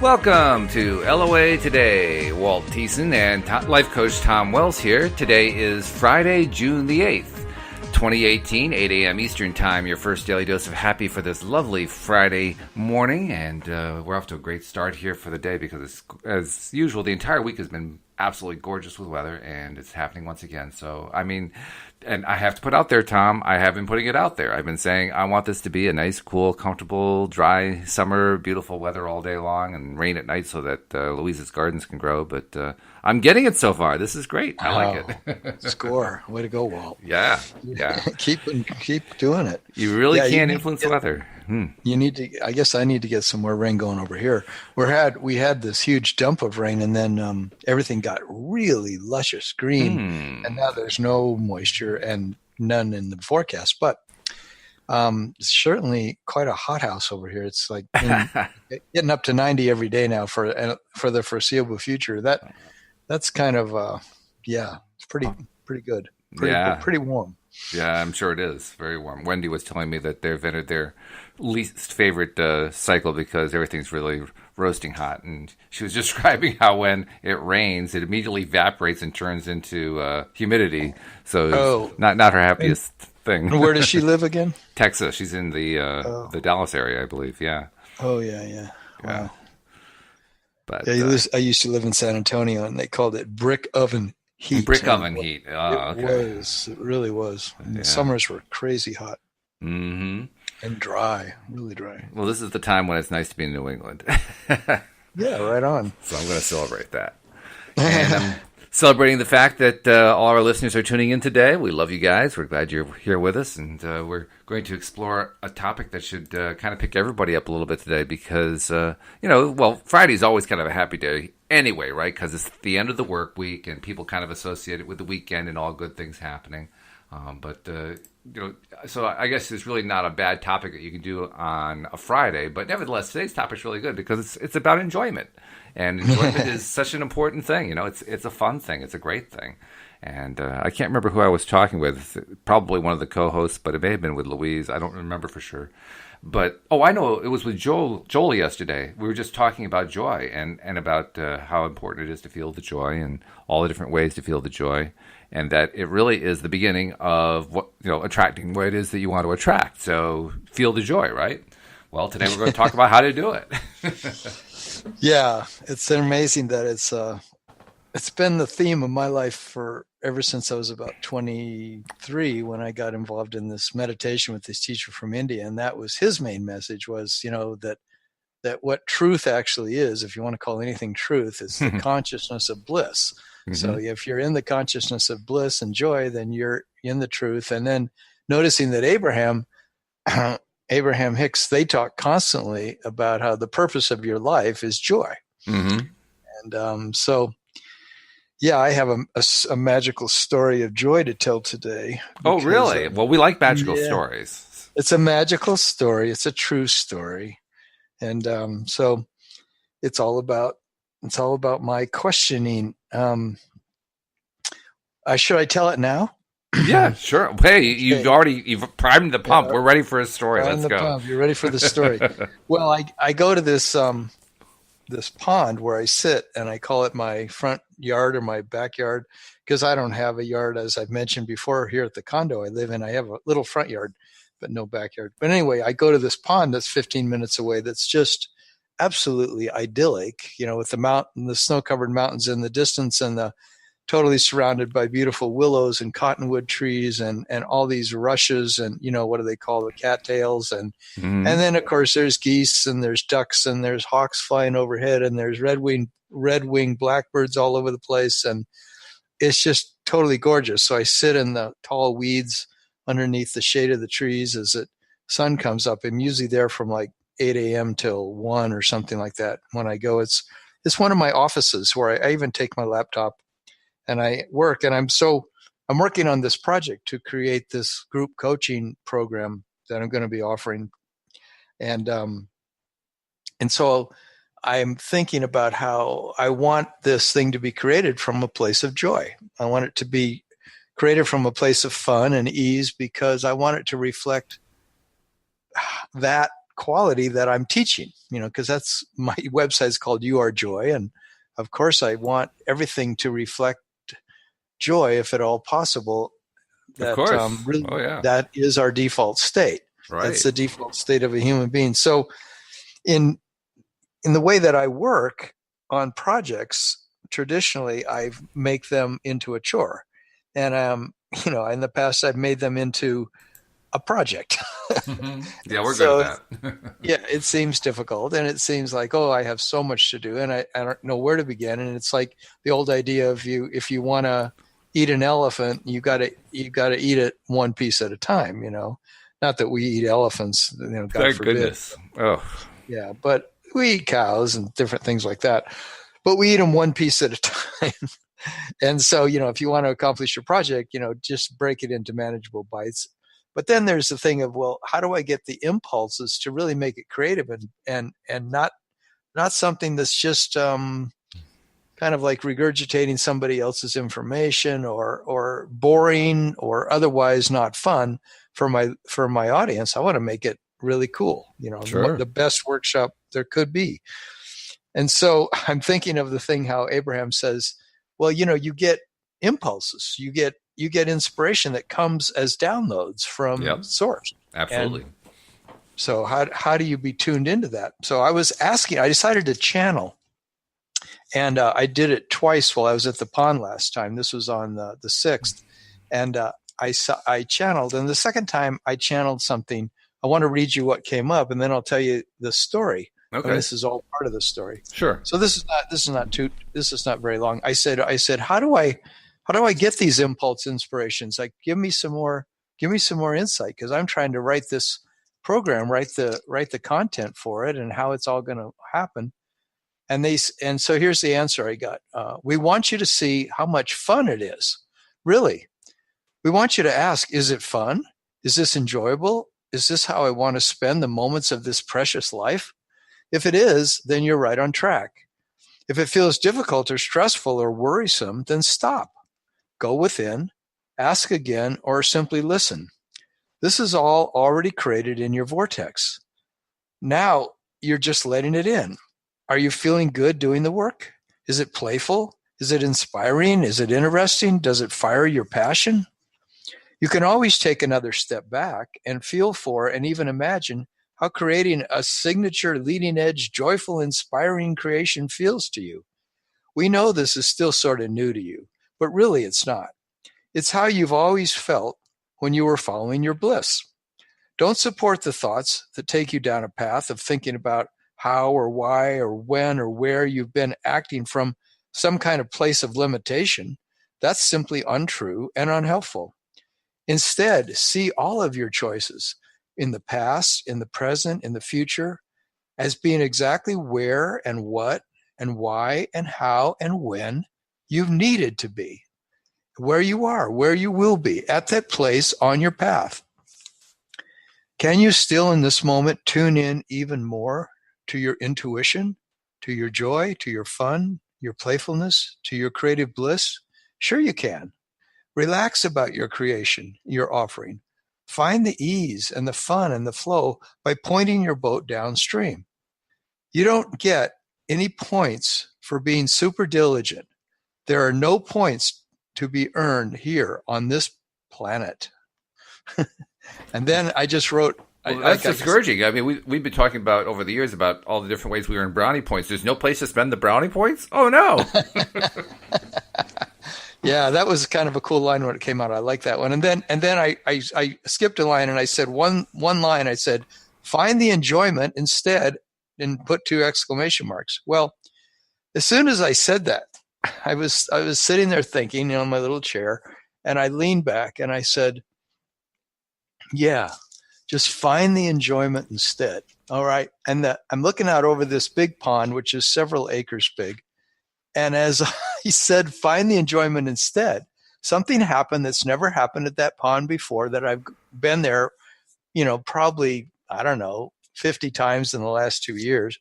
Welcome to LOA Today. Walt Thiessen and life coach Tom Wells here. Today is Friday, June the 8th, 2018, 8 a.m. Eastern Time. Your first daily dose of happy for this lovely Friday morning. And we're off to a great start here for the day because, as usual, the entire week has been absolutely gorgeous with weather, and it's happening once again. So, I mean, and I have to put out there, Tom, I have been putting it out there. I've been saying I want this to be a nice, cool, comfortable, dry summer, beautiful weather all day long and rain at night so that Louisa's gardens can grow. But I'm getting it so far. This is great. I like it. Score. Way to go, Walt. Yeah. keep doing it. You really can't influence the weather. You need to. I guess I need to get some more rain going over here. We had this huge dump of rain, and then everything got really luscious green, and now there's no moisture and none in the forecast. But it's certainly quite a hothouse over here. It's like getting up to 90 every day now for the foreseeable future. That's kind of it's pretty good. Pretty warm. Yeah, I'm sure it is very warm. Wendy was telling me that they've entered their least favorite cycle because everything's really roasting hot. And she was describing how when it rains, it immediately evaporates and turns into humidity. So it's not her happiest thing. Where does she live again? Texas. She's in the Dallas area, I believe. Yeah. Oh, yeah. Wow. But I used to live in San Antonio, and they called it brick oven heat. Brick oven heat. Oh, okay. It really was. And the summers were crazy hot. Mm-hmm. And dry, really dry. Well, this is the time when it's nice to be in New England. Yeah, right on. So I'm going to celebrate that. And I'm celebrating the fact that all our listeners are tuning in today. We love you guys. We're glad you're here with us. And we're going to explore a topic that should kind of pick everybody up a little bit today because, Friday's always kind of a happy day anyway, right? Because it's the end of the work week and people kind of associate it with the weekend and all good things happening. So I guess it's really not a bad topic that you can do on a Friday. But nevertheless, today's topic is really good because it's about enjoyment. And enjoyment is such an important thing. You know, it's a fun thing. It's a great thing. And I can't remember who I was talking with, probably one of the co-hosts, but it may have been with Louise. I don't remember for sure. But, I know it was with Joel yesterday. We were just talking about joy and about how important it is to feel the joy and all the different ways to feel the joy. And that it really is the beginning of attracting what it is that you want to attract. So feel the joy, right? Well, today we're going to talk about how to do it. Yeah, it's amazing that it's been the theme of my life ever since I was about 23 when I got involved in this meditation with this teacher from India. And that was his main message was, that what truth actually is, if you want to call anything truth, is the consciousness of bliss. Mm-hmm. So if you're in the consciousness of bliss and joy, then you're in the truth. And then noticing that Abraham Hicks, they talk constantly about how the purpose of your life is joy. Mm-hmm. And I have a magical story of joy to tell today. Oh, really? Well, we like magical stories. It's a magical story. It's a true story. And so it's all about my questioning. Should I tell it now? Yeah, sure. Hey, you've primed the pump. We're ready for a story. Let's go. Pump. You're ready for the story. Well, I go to this pond where I sit, and I call it my front yard or my backyard because I don't have a yard, as I've mentioned before. Here at the condo I live in, I have a little front yard, but no backyard. But anyway, I go to this pond that's 15 minutes away. That's just absolutely idyllic, with the snow-covered mountains in the distance and totally surrounded by beautiful willows and cottonwood trees and all these rushes and, what do they call the cattails? And then, of course, there's geese and there's ducks and there's hawks flying overhead and there's red-winged blackbirds all over the place. And it's just totally gorgeous. So I sit in the tall weeds underneath the shade of the trees as the sun comes up. I'm usually there from like 8 a.m. till 1 or something like that. When I go, it's one of my offices where I even take my laptop and I work. And I'm working on this project to create this group coaching program that I'm going to be offering. And so I'm thinking about how I want this thing to be created from a place of joy. I want it to be created from a place of fun and ease because I want it to reflect that quality that I'm teaching, because that's my website's called You Are Joy. And of course I want everything to reflect joy if at all possible. Of That course. really, Oh, yeah. that is our default state. Right. That's the default state of a human being. So in the way that I work on projects, traditionally I make them into a chore. And in the past I've made them into a project. Yeah, we're good So at that. yeah, it seems difficult, and it seems like, oh, I have so much to do, and I don't know where to begin. And it's like the old idea of if you want to eat an elephant, you got to eat it one piece at a time. Not that we eat elephants, God Thank forbid. goodness. Oh, Yeah, but we eat cows and different things like that. But we eat them one piece at a time. And so, if you want to accomplish your project, just break it into manageable bites. But then there's the thing of, well, how do I get the impulses to really make it creative and not something that's just kind of like regurgitating somebody else's information or boring or otherwise not fun for my audience. I want to make it really cool, sure. the best workshop there could be. And so I'm thinking of the thing how Abraham says, well, you get impulses, you get inspiration that comes as downloads from source. Absolutely. And so how do you be tuned into that? So I decided to channel, and I did it twice while I was at the pond last time. This was on the 6th, and I channeled, and the second time I channeled something. I want to read you what came up, and then I'll tell you the story. Okay. And this is all part of the story. Sure. So this is not very long. I said, how do I get these impulse inspirations? Like, give me some more insight, because I'm trying to write this program, write the content for it, and how it's all going to happen. And so here's the answer I got. We want you to see how much fun it is. Really, we want you to ask: is it fun? Is this enjoyable? Is this how I want to spend the moments of this precious life? If it is, then you're right on track. If it feels difficult or stressful or worrisome, then stop. Go within, ask again, or simply listen. This is all already created in your vortex. Now you're just letting it in. Are you feeling good doing the work? Is it playful? Is it inspiring? Is it interesting? Does it fire your passion? You can always take another step back and feel for and even imagine how creating a signature, leading edge, joyful, inspiring creation feels to you. We know this is still sort of new to you, but really it's not. It's how you've always felt when you were following your bliss. Don't support the thoughts that take you down a path of thinking about how or why or when or where you've been acting from some kind of place of limitation. That's simply untrue and unhelpful. Instead, see all of your choices in the past, in the present, in the future, as being exactly where and what and why and how and when you've needed to be, where you are, where you will be, at that place on your path. Can you still in this moment tune in even more to your intuition, to your joy, to your fun, your playfulness, to your creative bliss? Sure you can. Relax about your creation, your offering. Find the ease and the fun and the flow by pointing your boat downstream. You don't get any points for being super diligent. There are no points to be earned here on this planet. And then I just wrote. Well, that's discouraging. I mean, we've been talking about over the years about all the different ways we earn brownie points. There's no place to spend the brownie points? Oh, no. Yeah, that was kind of a cool line when it came out. I like that one. And then I skipped a line and I said one line. I said, find the enjoyment instead, and put 2 exclamation marks. Well, as soon as I said that, I was sitting there thinking on my little chair, and I leaned back and I said, yeah, just find the enjoyment instead. All right. And I'm looking out over this big pond, which is several acres big. And as he said, find the enjoyment instead, something happened that's never happened at that pond before, that I've been there, probably, I don't know, 50 times in the last 2 years.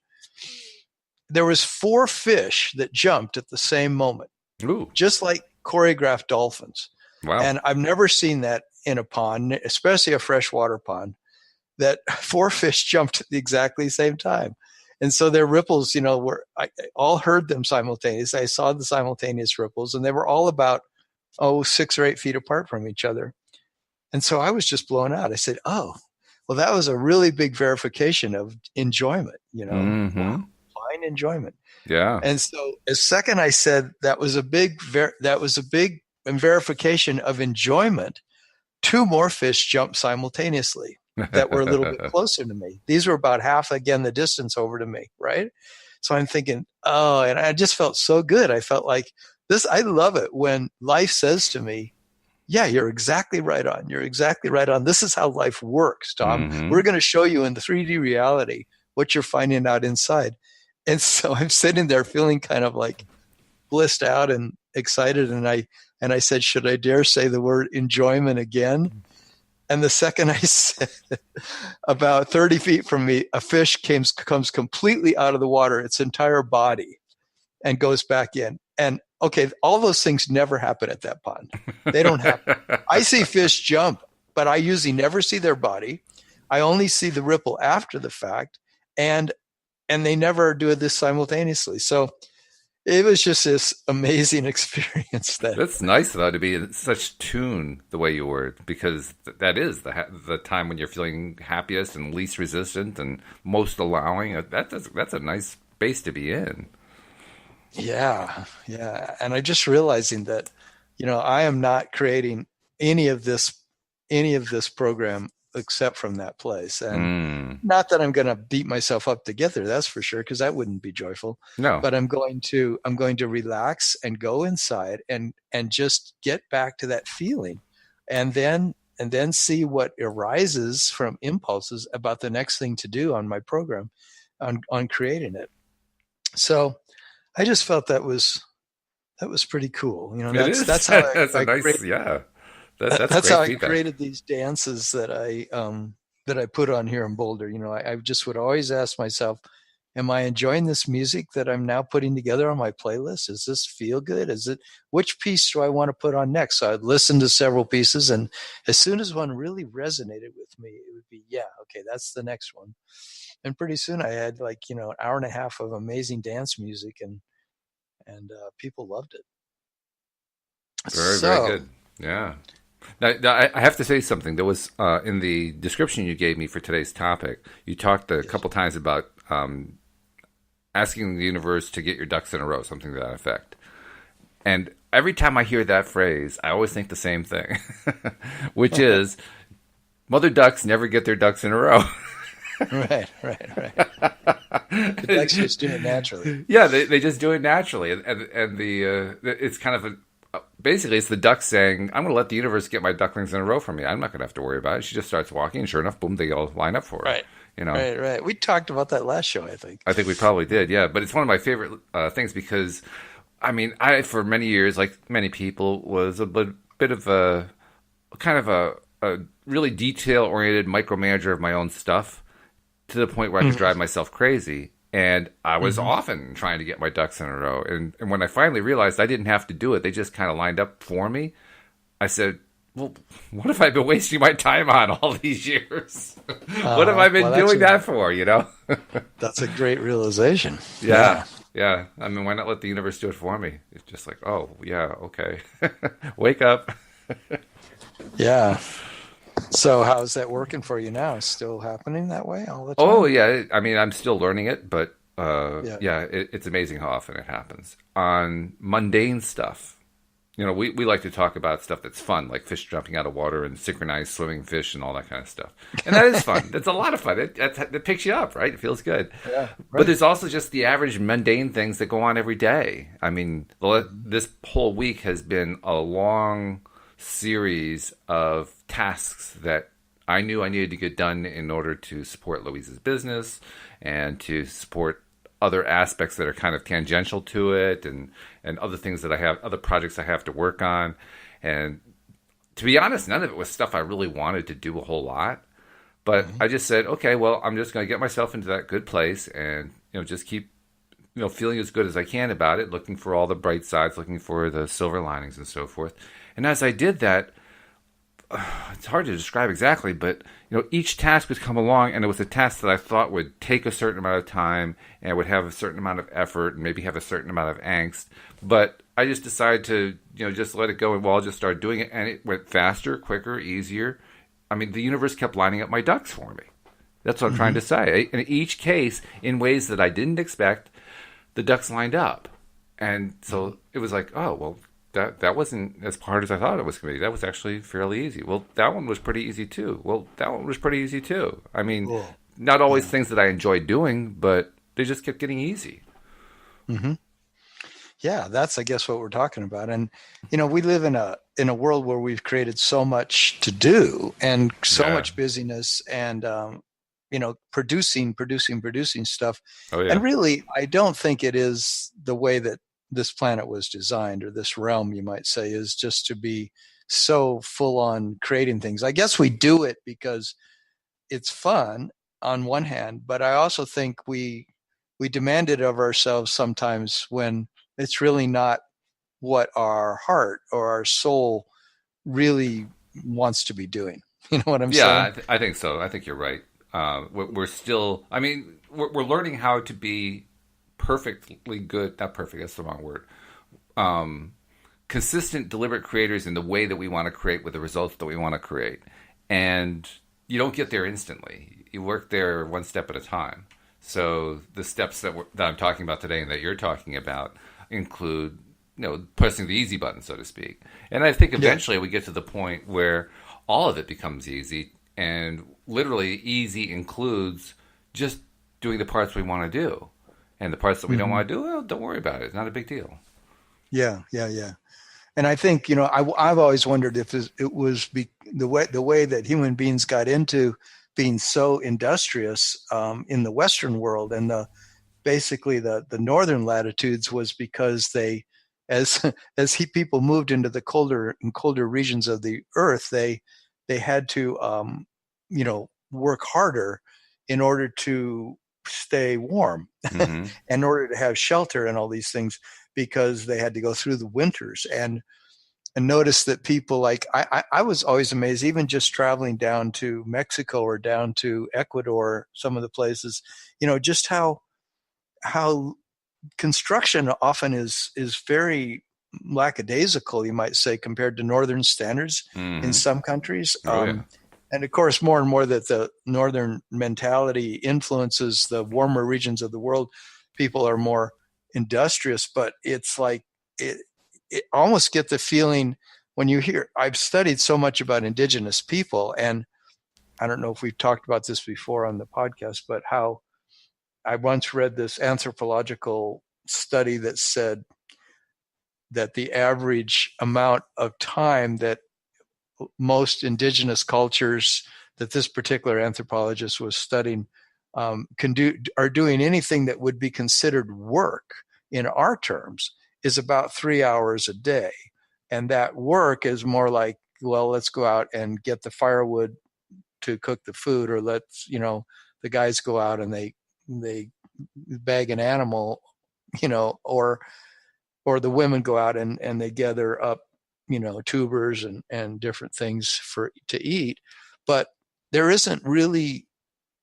There was 4 fish that jumped at the same moment. Ooh. Just like choreographed dolphins. Wow. And I've never seen that in a pond, especially a freshwater pond. that four fish jumped at the exactly same time. And so their ripples, were I all heard them simultaneously. I saw the simultaneous ripples, and they were all about 6 or 8 feet apart from each other. And so I was just blown out. I said, "Oh, well, that was a really big verification of enjoyment. Wow, Mm-hmm. fine enjoyment." Yeah. And so, as second, I said that was a big verification of enjoyment. Two more fish jumped simultaneously that were a little bit closer to me. These were about half again the distance over to me, right? So I'm thinking, oh, and I just felt so good. I felt like this. I love it when life says to me, yeah, you're exactly right on. You're exactly right on. This is how life works, Tom. Mm-hmm. We're going to show you in the 3D reality what you're finding out inside. And so I'm sitting there feeling kind of like blissed out and excited. And I said, should I dare say the word enjoyment again? And the second I said, about 30 feet from me, a fish comes completely out of the water, its entire body, and goes back in. And okay, all those things never happen at that pond. They don't happen. I see fish jump, but I usually never see their body. I only see the ripple after the fact, and they never do this simultaneously. So it was just this amazing experience that That's nice though to be in such tune the way you were, because that is the time when you're feeling happiest and least resistant and most allowing. That's a nice space to be in. yeah. And I just realizing that, I am not creating any of this any of this program except from that place. And Mm. not that I'm going to beat myself up together, that's for sure, because that wouldn't be joyful. No. But I'm going to relax and go inside and just get back to that feeling, and then see what arises from impulses about the next thing to do on my program, on creating it. So I just felt that was pretty cool. It That's is. how That's a I nice, create yeah. That's that's how great I feedback. created these dances that I put on here in Boulder. I just would always ask myself, am I enjoying this music that I'm now putting together on my playlist? Does this feel good? Which piece do I want to put on next? So I'd listen to several pieces, and as soon as one really resonated with me, it would be, yeah, okay, that's the next one. And pretty soon I had, like, an hour and a half of amazing dance music, and people loved it. Very, very So good. Yeah. Now, I have to say something. There was in the description you gave me for today's topic, you talked a yes. couple times about asking the universe to get your ducks in a row, something to that effect. And every time I hear that phrase, I always think the same thing, which is mother ducks never get their ducks in a row. Right. The ducks just do it naturally. Yeah, they just do it naturally, and it's kind of basically it's the duck saying, "I'm going to let the universe get my ducklings in a row for me. I'm not going to have to worry about it." She just starts walking, and sure enough, boom, they all line up for her. Right. You know, Right. We talked about that last show, I think. I think we probably did, yeah. But it's one of my favorite things because, I mean, I for many years, like many people, was a bit of a kind of a really detail oriented micromanager of my own stuff to the point where I could Mhm. drive myself crazy. And I was Mhm. often trying to get my ducks in a row. And when I finally realized I didn't have to do it, they just kind of lined up for me. I said, well, what have I been wasting my time on all these years? What have I Well, been doing that for, you know? that's a great realization. Yeah. Yeah. Yeah. I mean, why not let the universe do it for me? It's just like, oh, yeah, okay. Wake up. Yeah. So how's that working for you now? Still happening that way all the Oh time? yeah, I mean I'm still learning it, but Yeah. yeah, it's amazing how often it happens on mundane stuff. You know, we like to talk about stuff that's fun, like fish jumping out of water and synchronized swimming fish and all that kind of stuff, and that is fun. That's a lot of fun. It picks you up, right? It feels good. Yeah. But Right. there's also just the average mundane things that go on every day. I mean, this whole week has been a long series of tasks that I knew I needed to get done in order to support Louise's business and to support other aspects that are kind of tangential to it, and other things that I have, other projects I have to work on. And to be honest, none of it was stuff I really wanted to do a whole lot. But Mhm. I just said, okay, well, I'm just going to get myself into that good place and, just keep, feeling as good as I can about it, looking for all the bright sides, looking for the silver linings and so forth. And as I did that, it's hard to describe exactly, but each task would come along, and it was a task that I thought would take a certain amount of time and would have a certain amount of effort and maybe have a certain amount of angst. But I just decided to just let it go, and I'll just start doing it, and it went faster, quicker, easier. I mean, the universe kept lining up my ducks for me. That's what I'm trying to say. In each case, in ways that I didn't expect, the ducks lined up, and so it was like, oh well. That wasn't as hard as I thought it was going to be. That was actually fairly easy. Well, that one was pretty easy too. Well, that one was pretty easy too. I mean, Cool. not always things that I enjoyed doing, but they just kept getting easy. Mm-hmm. Yeah, that's I guess what we're talking about. And we live in a world where we've created so much to do and so Yeah. much busyness and producing stuff. Oh yeah. And really, I don't think it is the way that this planet was designed, or this realm, you might say, is just to be so full on creating things. I guess we do it because it's fun on one hand, but I also think we demand it of ourselves sometimes when it's really not what our heart or our soul really wants to be doing. You know what I'm Yeah, saying? I think so. I think you're right. We're still. I mean, we're learning how to be perfectly good. Not perfect. That's the wrong word. Consistent, deliberate creators in the way that we want to create with the results that we want to create. And you don't get there instantly. You work there one step at a time. So the steps that I'm talking about today and that you're talking about include, pressing the easy button, so to speak. And I think eventually we get to the point where all of it becomes easy. And literally easy includes just doing the parts we want to do. And the parts that we don't want to do, well, don't worry about it. It's not a big deal. Yeah. And I think I've always wondered if it was the way that human beings got into being so industrious in the Western world, and basically the northern latitudes was because they, as people moved into the colder and colder regions of the earth, they had to work harder in order to stay warm, Mm-hmm. in order to have shelter and all these things, because they had to go through the winters. And notice that people, like I was always amazed, even just traveling down to Mexico or down to Ecuador, some of the places, just how construction often is very lackadaisical, you might say, compared to northern standards in Mm-hmm. some countries. Oh yeah. And of course, more and more that the northern mentality influences the warmer regions of the world, people are more industrious. But it's like it almost get the feeling when you hear. I've studied so much about indigenous people, and I don't know if we've talked about this before on the podcast, but how I once read this anthropological study that said that the average amount of time that most indigenous cultures that this particular anthropologist was studying are doing anything that would be considered work in our terms is about 3 hours a day. And that work is more like, well, let's go out and get the firewood to cook the food, or let's, the guys go out and they bag an animal, or the women go out and they gather up, tubers and different things to eat. But there isn't really,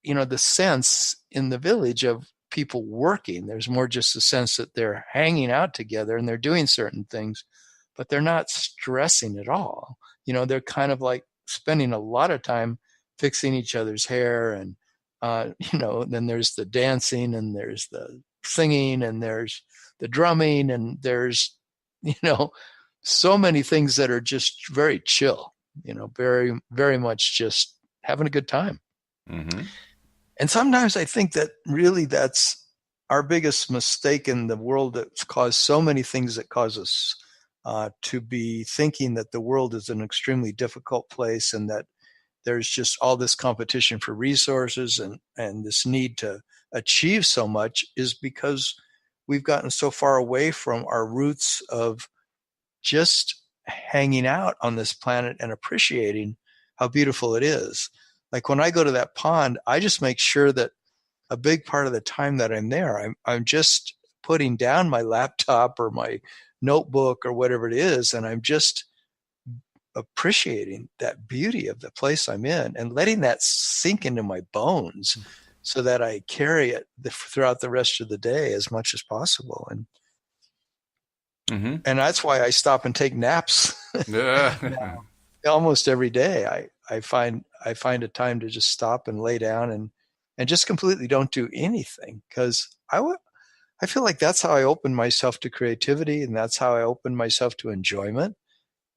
the sense in the village of people working. There's more just a sense that they're hanging out together and they're doing certain things, but they're not stressing at all. They're kind of like spending a lot of time fixing each other's hair, and then there's the dancing, and there's the singing, and there's the drumming, and there's so many things that are just very chill, very, very much just having a good time. Mm-hmm. And sometimes I think that really that's our biggest mistake in the world, that's caused so many things that cause us to be thinking that the world is an extremely difficult place, and that there's just all this competition for resources, and this need to achieve so much, is because we've gotten so far away from our roots of just hanging out on this planet and appreciating how beautiful it is. Like when I go to that pond, I just make sure that a big part of the time that I'm there, I'm just putting down my laptop or my notebook or whatever it is, and I'm just appreciating that beauty of the place I'm in and letting that sink into my bones so that I carry it throughout the rest of the day as much as possible. Mm-hmm. And that's why I stop and take naps now. Almost every day. I find a time to just stop and lay down and just completely don't do anything because I feel like that's how I open myself to creativity, and that's how I open myself to enjoyment,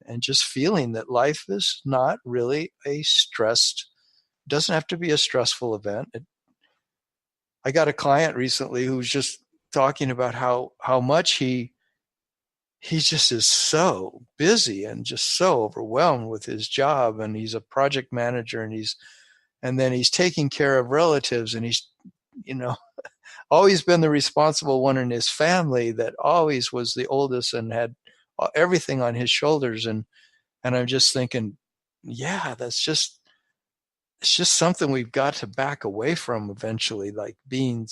and just feeling that life is not really a stressed, doesn't have to be a stressful event. I got a client recently who was just talking about how much he just is so busy and just so overwhelmed with his job, and he's a project manager, and then he's taking care of relatives, and he's, you know, always been the responsible one in his family, that always was the oldest and had everything on his shoulders. And I'm just thinking, yeah, it's just something we've got to back away from eventually, like being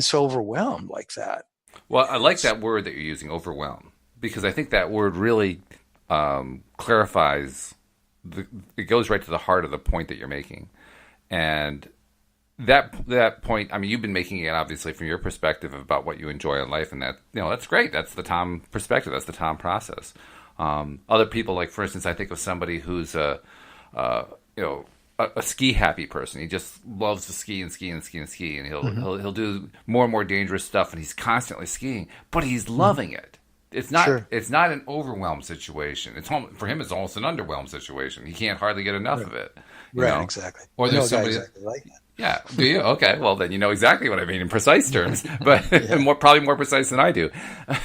so overwhelmed like that. Well, I like It's that word that you're using, overwhelm, because I think that word really clarifies. It goes right to the heart of the point that you're making, and that point. I mean, you've been making it obviously from your perspective about what you enjoy in life, and that, that's great. That's the Tom perspective. That's the Tom process. Other people, like for instance, I think of somebody who's you know a ski happy person. He just loves to ski and ski and ski and ski, and mm-hmm, he'll do more and more dangerous stuff, and he's constantly skiing, but he's mm-hmm. loving it. Sure. It's not an overwhelmed situation. For him. It's almost an underwhelmed situation. He can't hardly get enough Right. of it. Right. Exactly. Or I know there's a guy somebody. exactly like that. Yeah. Do you? Okay. Well, then you know exactly what I mean in precise terms, but Yeah. probably more precise than I do.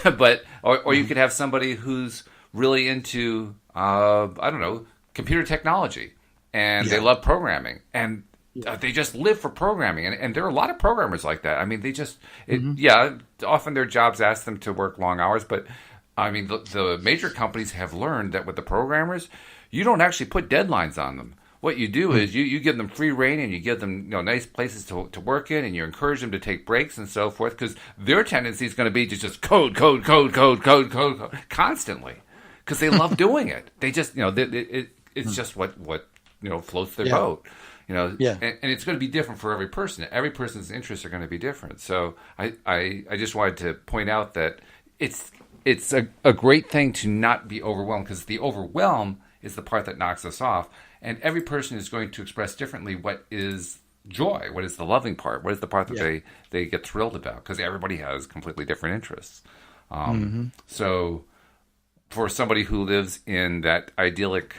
But or you Mm-hmm. could have somebody who's really into I don't know, computer technology, and they Yeah. love programming, and Yeah. they just live for programming, and there are a lot of programmers like that. I mean, they just Mm-hmm. yeah. Often their jobs ask them to work long hours, but I mean, the major companies have learned that with the programmers, you don't actually put deadlines on them. What you do is you give them free reign, and you give them nice places to work in, and you encourage them to take breaks and so forth, because their tendency is going to be to just code, code, code, code, code, code, code constantly, because they love doing it. They just it's just what floats their Yeah. boat. Yeah. And it's going to be different for every person. Every person's interests are going to be different. So I just wanted to point out that it's a great thing to not be overwhelmed, because the overwhelm is the part that knocks us off. And every person is going to express differently what is joy, what is the loving part, what is the part that Yeah. they get thrilled about, because everybody has completely different interests. Mm-hmm. So for somebody who lives in that idyllic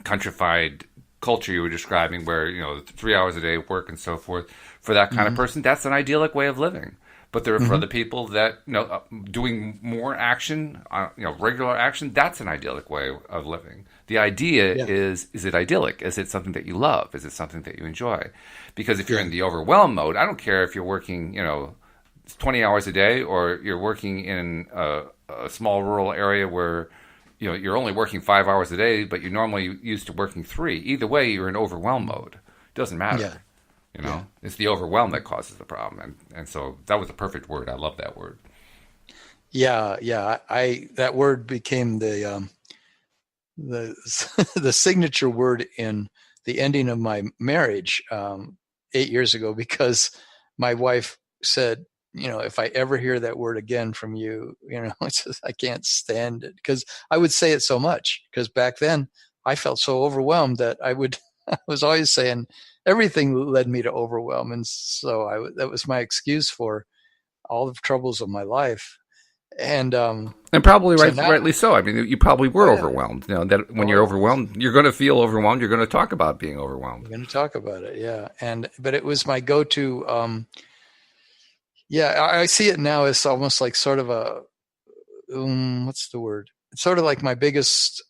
countrified culture you were describing, where 3 hours a day of work and so forth, for that kind of Mm-hmm. person, that's an idyllic way of living. But there are for Mm-hmm. other people that doing more action, regular action, that's an idyllic way of living. The idea Yeah. is it idyllic? Is it something that you love? Is it something that you enjoy? Because if you're Yeah. in the overwhelm mode, I don't care if you're working 20 hours a day, or you're working in a small rural area where you're only working 5 hours a day, but you're normally used to working three. Either way, you're in overwhelm mode. It doesn't Yeah. matter. Yeah. It's the overwhelm that causes the problem, and so that was a perfect word. I love that word. Yeah. Yeah. I that word became the the signature word in the ending of my marriage 8 years ago, because my wife said, if I ever hear that word again from you, it's just, I can't stand it, because I would say it so much, because back then I felt so overwhelmed that I was always saying everything led me to overwhelm. And so that was my excuse for all the troubles of my life. And And probably so now, rightly so. I mean, you probably oh were yeah, overwhelmed. That when oh, you're I was. overwhelmed, you're going to feel overwhelmed. You're going to talk about being overwhelmed. We're going to talk about it, yeah. But it was my go-to. Yeah, I see it now as almost like sort of a what's the word? It's sort of like my biggest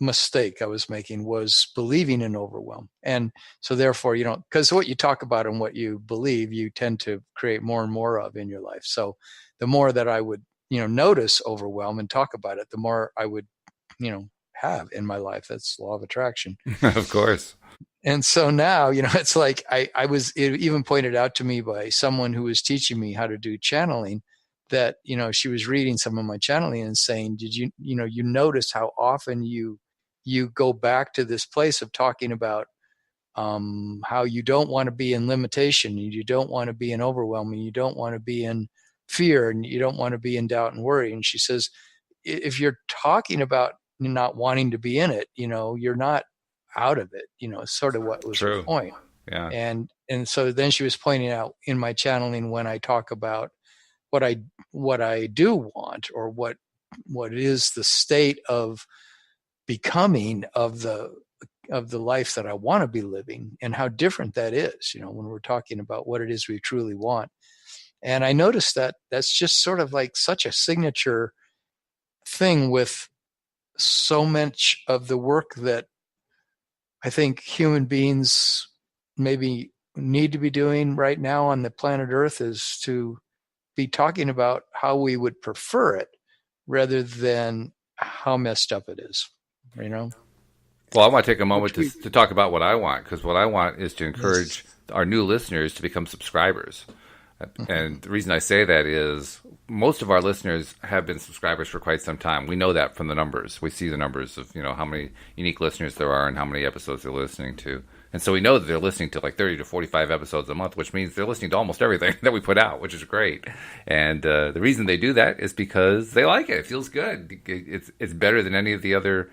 mistake I was making was believing in overwhelm. And so therefore, because what you talk about and what you believe, you tend to create more and more of in your life. So the more that I would, notice overwhelm and talk about it, the more I would, have in my life. That's law of attraction. Of course. And so now, it's like it even pointed out to me by someone who was teaching me how to do channeling, that, she was reading some of my channeling and saying, did you notice how often you go back to this place of talking about how you don't want to be in limitation, you don't want to be in overwhelming, you don't want to be in fear, and you don't want to be in doubt and worry. And she says, if you're talking about not wanting to be in it, you're not out of it, sort of what was True. her point. Yeah. And so then she was pointing out in my channeling, when I talk about what I do want, or what is the state of becoming of the life that I want to be living, and how different that is, when we're talking about what it is we truly want. And I noticed that that's just sort of like such a signature thing with so much of the work that I think human beings maybe need to be doing right now on the planet Earth, is to be talking about how we would prefer it rather than how messed up it is, Well, I want to take a moment to talk about what I want, because what I want is to encourage our new listeners to become subscribers. And the reason I say that is most of our listeners have been subscribers for quite some time. We know that from the numbers. We see the numbers of, how many unique listeners there are and how many episodes they're listening to. And so we know that they're listening to like 30 to 45 episodes a month, which means they're listening to almost everything that we put out, which is great. And the reason they do that is because they like it. It feels good. It's better than any of the other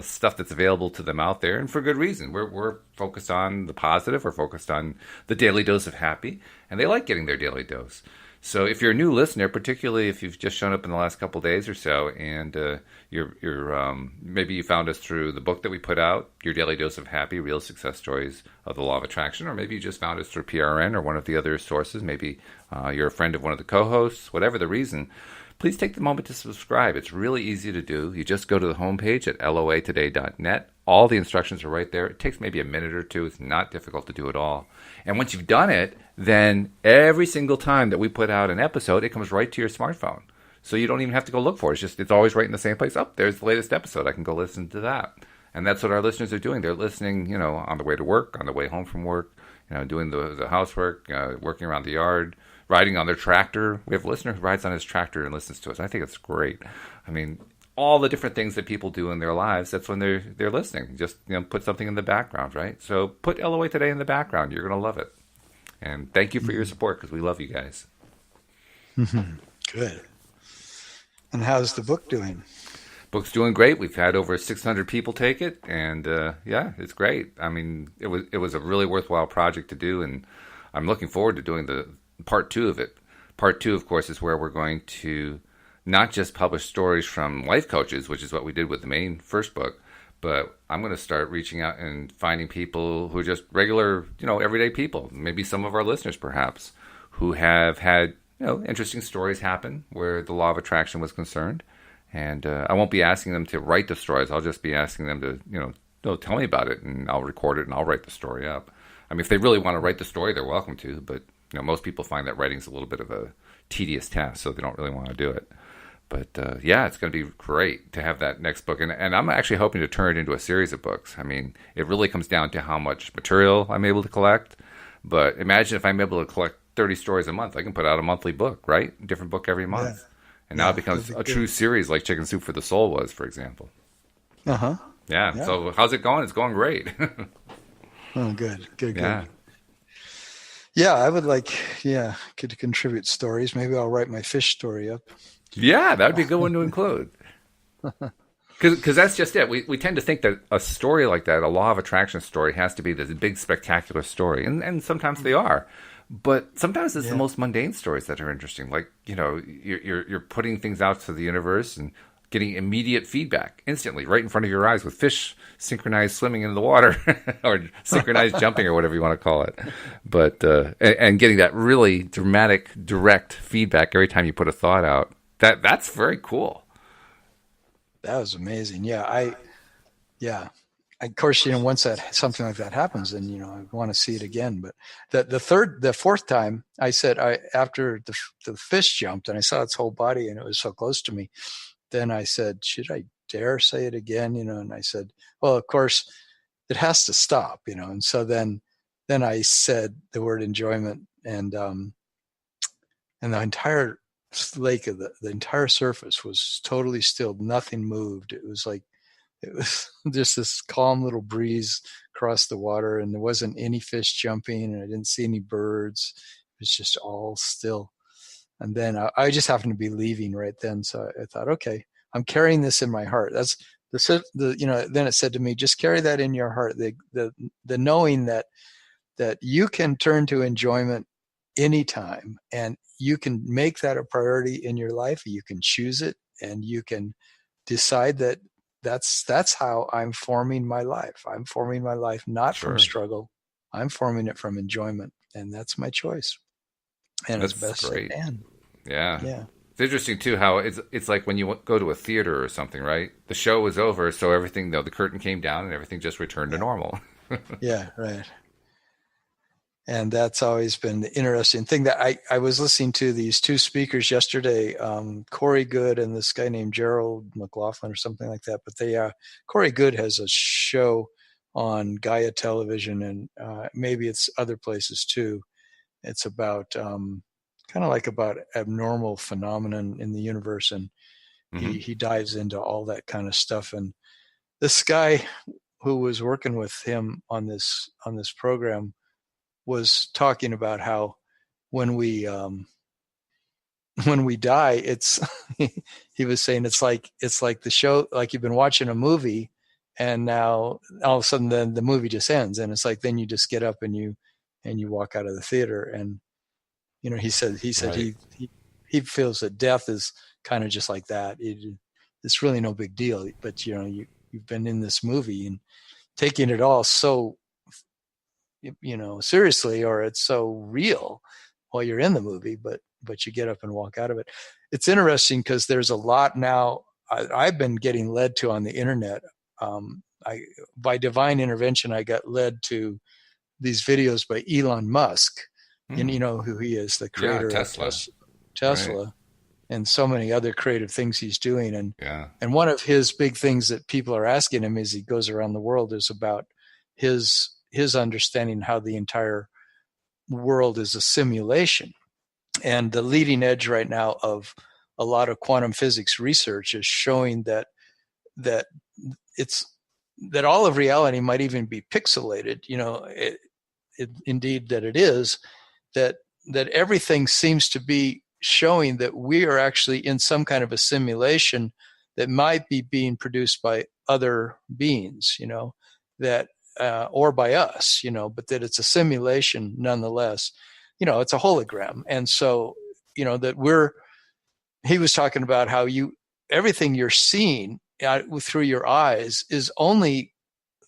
stuff that's available to them out there, and for good reason. We're focused on the positive. We're focused on the daily dose of happy, and they like getting their daily dose. So if you're a new listener, particularly if you've just shown up in the last couple of days or so, and you're maybe you found us through the book that we put out, Your Daily Dose of Happy, Real Success Stories of the Law of Attraction, or maybe you just found us through PRN or one of the other sources, maybe you're a friend of one of the co-hosts, whatever the reason, please take the moment to subscribe. It's really easy to do. You just go to the homepage at loatoday.net. All the instructions are right there. It takes maybe a minute or two. It's not difficult to do at all. And once you've done it, then every single time that we put out an episode, it comes right to your smartphone. So you don't even have to go look for it. It's always right in the same place. Oh, there's the latest episode. I can go listen to that. And that's what our listeners are doing. They're listening, on the way to work, on the way home from work, doing the housework, working around the yard, riding on their tractor. We have a listener who rides on his tractor and listens to us. I think it's great. I mean, all the different things that people do in their lives, that's when they're listening. Just put something in the background, right? So put LOA Today in the background. You're going to love it. And thank you for your support, because we love you guys. Good. And how's the book doing? Book's doing great. We've had over 600 people take it, and it's great. I mean, it was a really worthwhile project to do, and I'm looking forward to doing the part 2 of it. Part 2, of course, is where we're going to not just publish stories from life coaches, which is what we did with the main first book, but I'm going to start reaching out and finding people who are just regular, everyday people, maybe some of our listeners perhaps, who have had, interesting stories happen where the law of attraction was concerned. And I won't be asking them to write the stories. I'll just be asking them to, tell me about it, and I'll record it and I'll write the story up. I mean, if they really want to write the story, they're welcome to, but most people find that writing's a little bit of a tedious task, so they don't really want to do it. But it's going to be great to have that next book. And I'm actually hoping to turn it into a series of books. I mean, it really comes down to how much material I'm able to collect. But imagine if I'm able to collect 30 stories a month. I can put out a monthly book, right? A different book every month. Yeah. And now it becomes a true series, like Chicken Soup for the Soul was, for example. Uh-huh. Yeah. So how's it going? It's going great. Oh, good. Yeah, I would could contribute stories. Maybe I'll write my fish story up. Yeah, that would be a good one to include. Because that's just it. We tend to think that a story like that, a law of attraction story, has to be this big, spectacular story. And sometimes they are. But sometimes it's the most mundane stories that are interesting. Like, you're putting things out to the universe and getting immediate feedback instantly right in front of your eyes with fish synchronized swimming in the water or synchronized jumping or whatever you want to call it. But and getting that really dramatic, direct feedback every time you put a thought out. That's very cool. That was amazing. Yeah. Of course, once something like that happens, then, I want to see it again. But the fourth time I said, after the fish jumped and I saw its whole body and it was so close to me, then I said, should I dare say it again? And I said, well, of course it has to stop, and so then I said the word enjoyment, and the entire lake, of the entire surface was totally still. Nothing moved. It was just this calm little breeze across the water, and there wasn't any fish jumping, and I didn't see any birds. It was just all still. And then I just happened to be leaving right then, so I thought, okay, I'm carrying this in my heart. That's then it said to me, just carry that in your heart. The knowing that you can turn to enjoyment anytime, and you can make that a priority in your life. You can choose it, and you can decide that that's how I'm forming my life. I'm forming my life not from Sure. struggle. I'm forming it from enjoyment, and that's my choice. And as That's best I great. can. Yeah. Yeah. It's interesting too how it's like when you go to a theater or something, right? The show was over, so everything, the curtain came down and everything just returned to Yeah. normal. Yeah. Right. And that's always been the interesting thing. That I was listening to these two speakers yesterday, Corey Good and this guy named Gerald McLaughlin or something like that. But Corey Good has a show on Gaia Television, and maybe it's other places too. It's about kind of like about abnormal phenomenon in the universe, and Hmm. he dives into all that kind of stuff. And this guy who was working with him on this program was talking about how when we when we die, it's he was saying it's like the show, like you've been watching a movie, and now all of a sudden then the movie just ends, and it's like then you just get up and you walk out of the theater. And he said Right. he feels that death is kind of just like that. It's really no big deal, but you've been in this movie and taking it all so seriously, or it's so real while you're in the movie, but you get up and walk out of it. It's interesting because there's a lot now. I've been getting led to on the internet. I By divine intervention, I got led to these videos by Elon Musk, and Hmm. you know who he is, the Yeah, creator of Tesla. Right. Tesla, and so many other creative things he's doing. Yeah. And one of his big things that people are asking him as he goes around the world is about his understanding how the entire world is a simulation. And the leading edge right now of a lot of quantum physics research is showing that it's that all of reality might even be pixelated. Indeed that it is, that everything seems to be showing that we are actually in some kind of a simulation that might be being produced by other beings, that or by us, but that it's a simulation nonetheless. It's a hologram. And so, that he was talking about how everything you're seeing through your eyes is only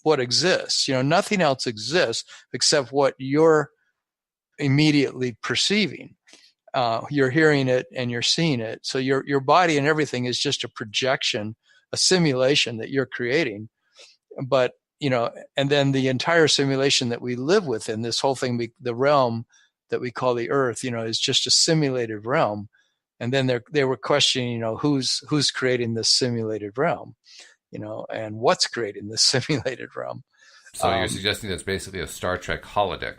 what exists. Nothing else exists except what you're immediately perceiving. You're hearing it and you're seeing it. So your body and everything is just a projection, a simulation that you're creating. But and then the entire simulation that we live within, this whole thing, the realm that we call the Earth, is just a simulated realm. And then they were questioning, who's creating this simulated realm, and what's creating this simulated realm. So you're Um, suggesting that's basically a Star Trek holodeck.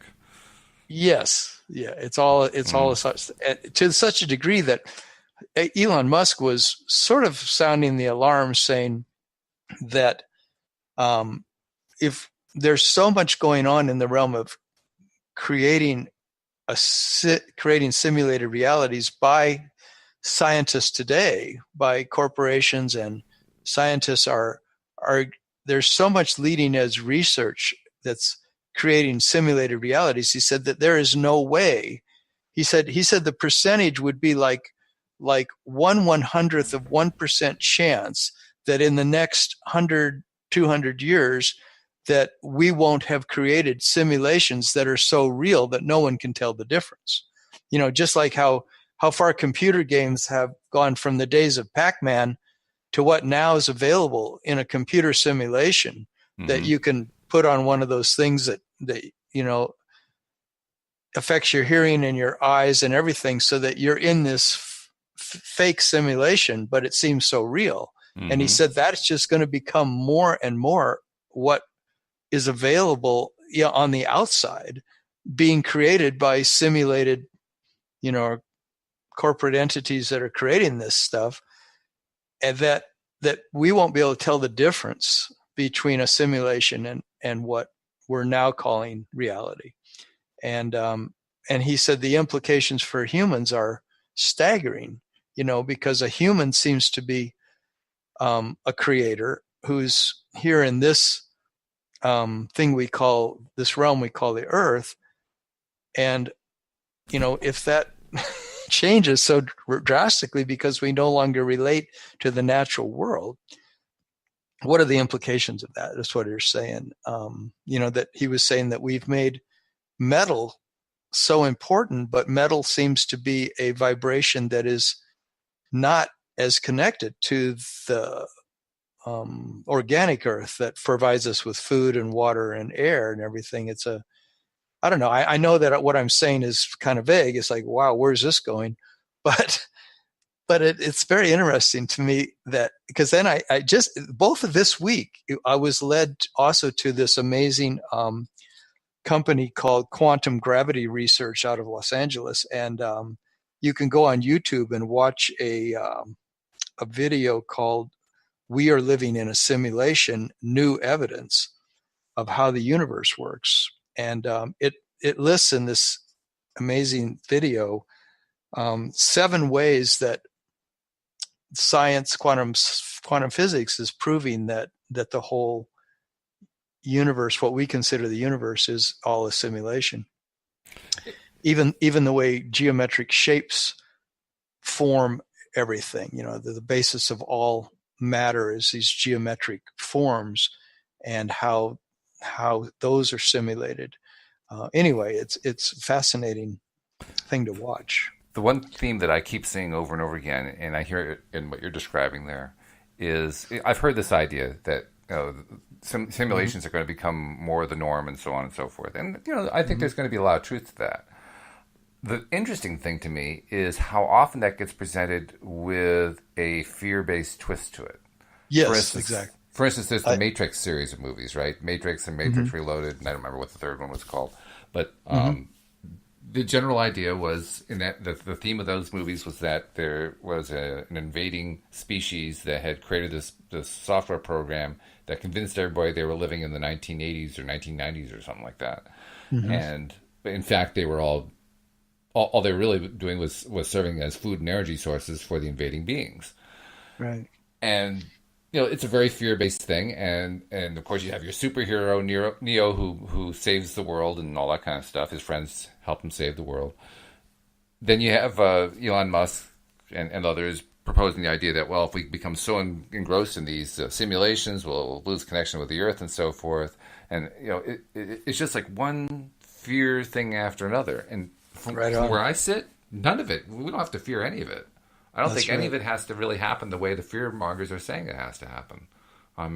yes, yeah, it's all Mm. to such a degree that Elon Musk was sort of sounding the alarm, saying that um, if there's so much going on in the realm of creating creating simulated realities by scientists today, by corporations, and scientists are there's so much leading edge research that's creating simulated realities. He said that there is no way. He said the percentage would be like 1/100th of 1% chance that in the next 100-200 years that we won't have created simulations that are so real that no one can tell the difference. Just like how far computer games have gone from the days of Pac-Man to what now is available in a computer simulation that Hmm. you can put on one of those things that affects your hearing and your eyes and everything, so that you're in this fake simulation, but it seems so real. And he Hmm. said that's just going to become more and more what is available on the outside, being created by simulated, corporate entities that are creating this stuff, and that we won't be able to tell the difference between a simulation and what we're now calling reality. And he said the implications for humans are staggering, because a human seems to be a creator who's here in this thing we call, this realm we call the earth. And, if that changes so drastically because we no longer relate to the natural world, what are the implications of that? That's what you're saying. That he was saying that we've made metal so important, but metal seems to be a vibration that is not as connected to the organic earth that provides us with food and water and air and everything. I don't know. I know that what I'm saying is kind of vague. It's like, wow, where's this going? But it's very interesting to me that, because then I just, both of this week, I was led also to this amazing company called Quantum Gravity Research out of Los Angeles. And you can go on YouTube and watch a video called "We Are Living in a Simulation, New Evidence of How the Universe Works." And it lists in this amazing video 7 ways that science, quantum physics, is proving that the whole universe, what we consider the universe, is all a simulation. Even the way geometric shapes form everything, the basis of all matter is these geometric forms, and how those are simulated. Anyway, it's a fascinating thing to watch. The one theme that I keep seeing over and over again, and I hear it in what you're describing there, is I've heard this idea that simulations are going to become more the norm and so on and so forth. And, I think there's going to be a lot of truth to that. The interesting thing to me is how often that gets presented with a fear-based twist to it. Yes, exactly. For instance, there's the Matrix series of movies, right? Matrix and Matrix Reloaded, and I don't remember what the third one was called. But the general idea was, in that the theme of those movies was that there was an invading species that had created this software program that convinced everybody they were living in the 1980s or 1990s or something like that. And in fact, they were all they were really doing was serving as food and energy sources for the invading beings. Right. And it's a very fear-based thing, and of course you have your superhero Neo who saves the world and all that kind of stuff. His friends help him save the world. Then you have Elon Musk and others proposing the idea that, well, if we become so engrossed in these simulations, we'll lose connection with the Earth and so forth. And it's just like one fear thing after another. And from where I sit, none of it. We don't have to fear any of it. I don't think any of it has to really happen the way the fear mongers are saying it has to happen.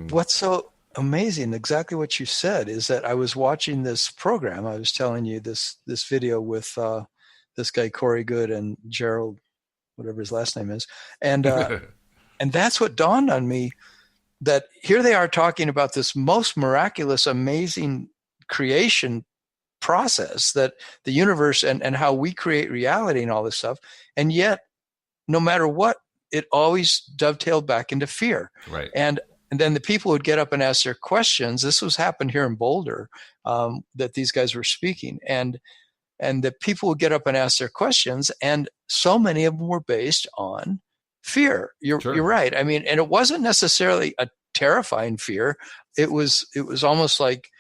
What's so amazing, exactly what you said, is that I was watching this program. I was telling you this video with this guy Corey Good and Gerald, whatever his last name is, and and that's what dawned on me, that here they are talking about this most miraculous, amazing creation process, that the universe and how we create reality and all this stuff, and yet, no matter what, it always dovetailed back into fear. Right. And then the people would get up and ask their questions. This was happened here in Boulder, that these guys were speaking, and the people would get up and ask their questions, and so many of them were based on fear. You're right. I mean, and it wasn't necessarily a terrifying fear. It was almost like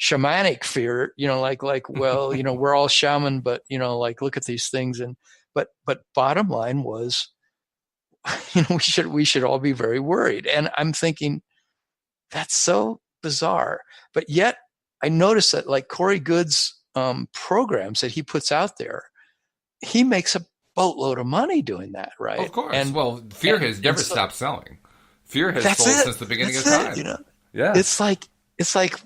shamanic fear, like well, we're all shaman, but like, look at these things. And but bottom line was, we should all be very worried. And I'm thinking, that's so bizarre. But yet I noticed that, like, Corey Good's programs that he puts out there, he makes a boatload of money doing that, right? Of course. And fear has never stopped selling. Fear has sold since the beginning of time. Yeah. It's like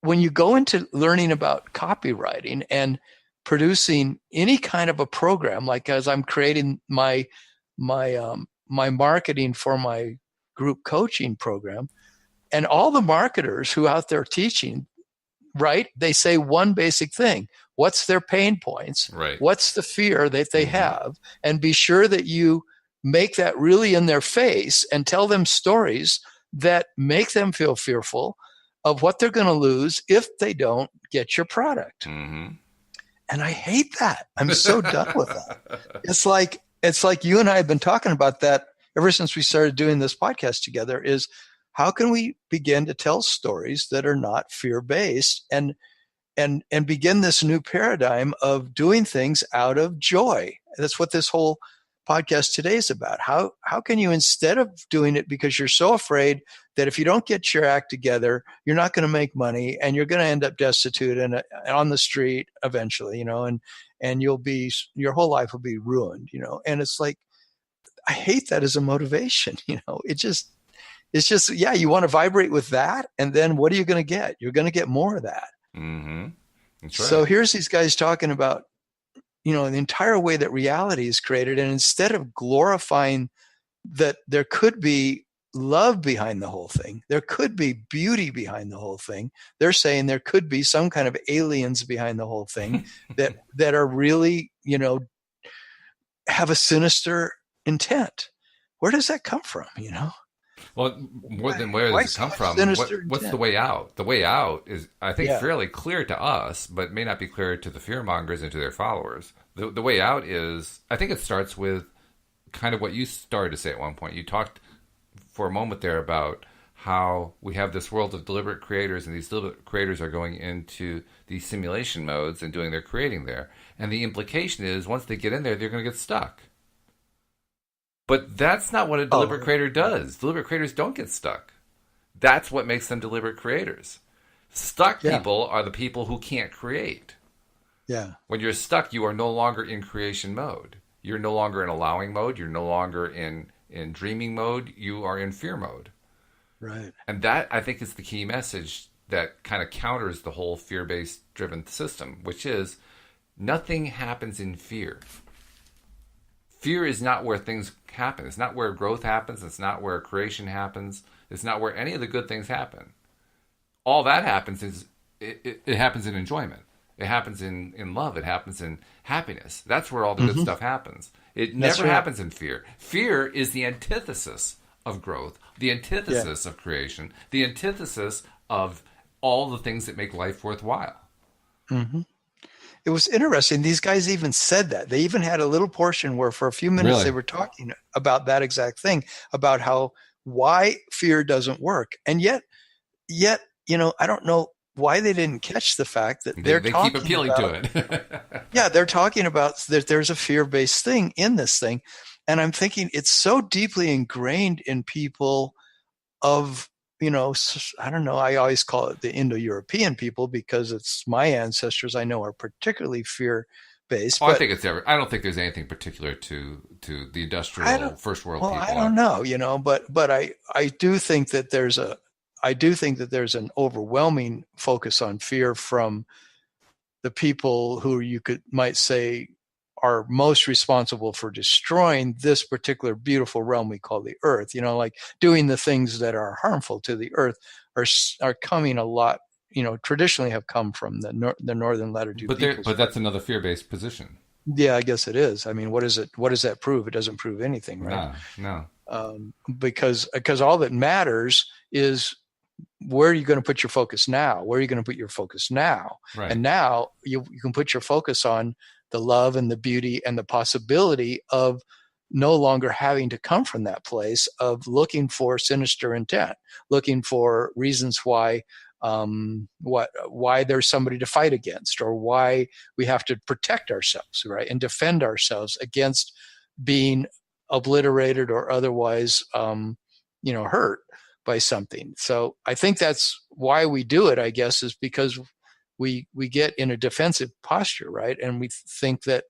when you go into learning about copywriting and producing any kind of a program, like as I'm creating my marketing for my group coaching program, and all the marketers who out there teaching, right? They say one basic thing: what's their pain points, Right. what's the fear that they have, and be sure that you make that really in their face and tell them stories that make them feel fearful of what they're going to lose if they don't get your product. Mm-hmm. And I hate that. I'm so done with that. It's like you and I have been talking about that ever since we started doing this podcast together, is how can we begin to tell stories that are not fear-based and begin this new paradigm of doing things out of joy. That's what this whole podcast today is about. How can you, instead of doing it because you're so afraid that if you don't get your act together, you're not going to make money and you're going to end up destitute and on the street eventually, and your whole life will be ruined, and it's like, I hate that as a motivation. It's just, yeah, you want to vibrate with that. And then what are you going to get? You're going to get more of that. Mm-hmm. That's right. So here's these guys talking about, the entire way that reality is created. And instead of glorifying that there could be love behind the whole thing, there could be beauty behind the whole thing, they're saying there could be some kind of aliens behind the whole thing that are really, have a sinister intent. Where does that come from, Well, more than where does it come from? What's the way out? The way out is, I think, fairly clear to us, but may not be clear to the fearmongers and to their followers. The way out is, I think it starts with kind of what you started to say at one point. You talked for a moment there about how we have this world of deliberate creators, and these deliberate creators are going into these simulation modes and doing their creating there. And the implication is, once they get in there, they're going to get stuck. But that's not what a deliberate creator does. Deliberate creators don't get stuck. That's what makes them deliberate creators. Stuck people are the people who can't create. Yeah. When you're stuck, you are no longer in creation mode. You're no longer in allowing mode. You're no longer in dreaming mode. You are in fear mode. Right. And that, I think, is the key message that kind of counters the whole fear-based driven system, which is nothing happens in fear. Fear is not where things happen. It's not where growth happens. It's not where creation happens. It's not where any of the good things happen. All that happens is, it happens in enjoyment. It happens in love. It happens in happiness. That's where all the good stuff happens. It never happens in fear. Fear is the antithesis of growth, the antithesis of creation, the antithesis of all the things that make life worthwhile. Mm-hmm. It was interesting. These guys even said that. They even had a little portion where for a few minutes they were talking about that exact thing, about why fear doesn't work. And yet, I don't know why they didn't catch the fact that they keep appealing to it. Yeah, they're talking about that there's a fear-based thing in this thing. And I'm thinking it's so deeply ingrained in people of, I don't know, I always call it the Indo-European people because it's my ancestors I know are particularly fear-based. I think I don't think there's anything particular to the industrial first world people. I don't know, but I do think that there's an overwhelming focus on fear from the people who might say are most responsible for destroying this particular beautiful realm we call the earth, like doing the things that are harmful to the earth are coming a lot, traditionally have come from the northern latitude. But that's another fear-based position. Yeah, I guess it is. I mean, what does that prove? It doesn't prove anything, right? No. Because all that matters is, where are you going to put your focus now? Where are you going to put your focus now? Right. And now you can put your focus on the love and the beauty and the possibility of no longer having to come from that place of looking for sinister intent, looking for reasons why there's somebody to fight against, or why we have to protect ourselves, right, and defend ourselves against being obliterated or otherwise, hurt by something. So I think that's why we do it, I guess, is because we get in a defensive posture, right? And we think that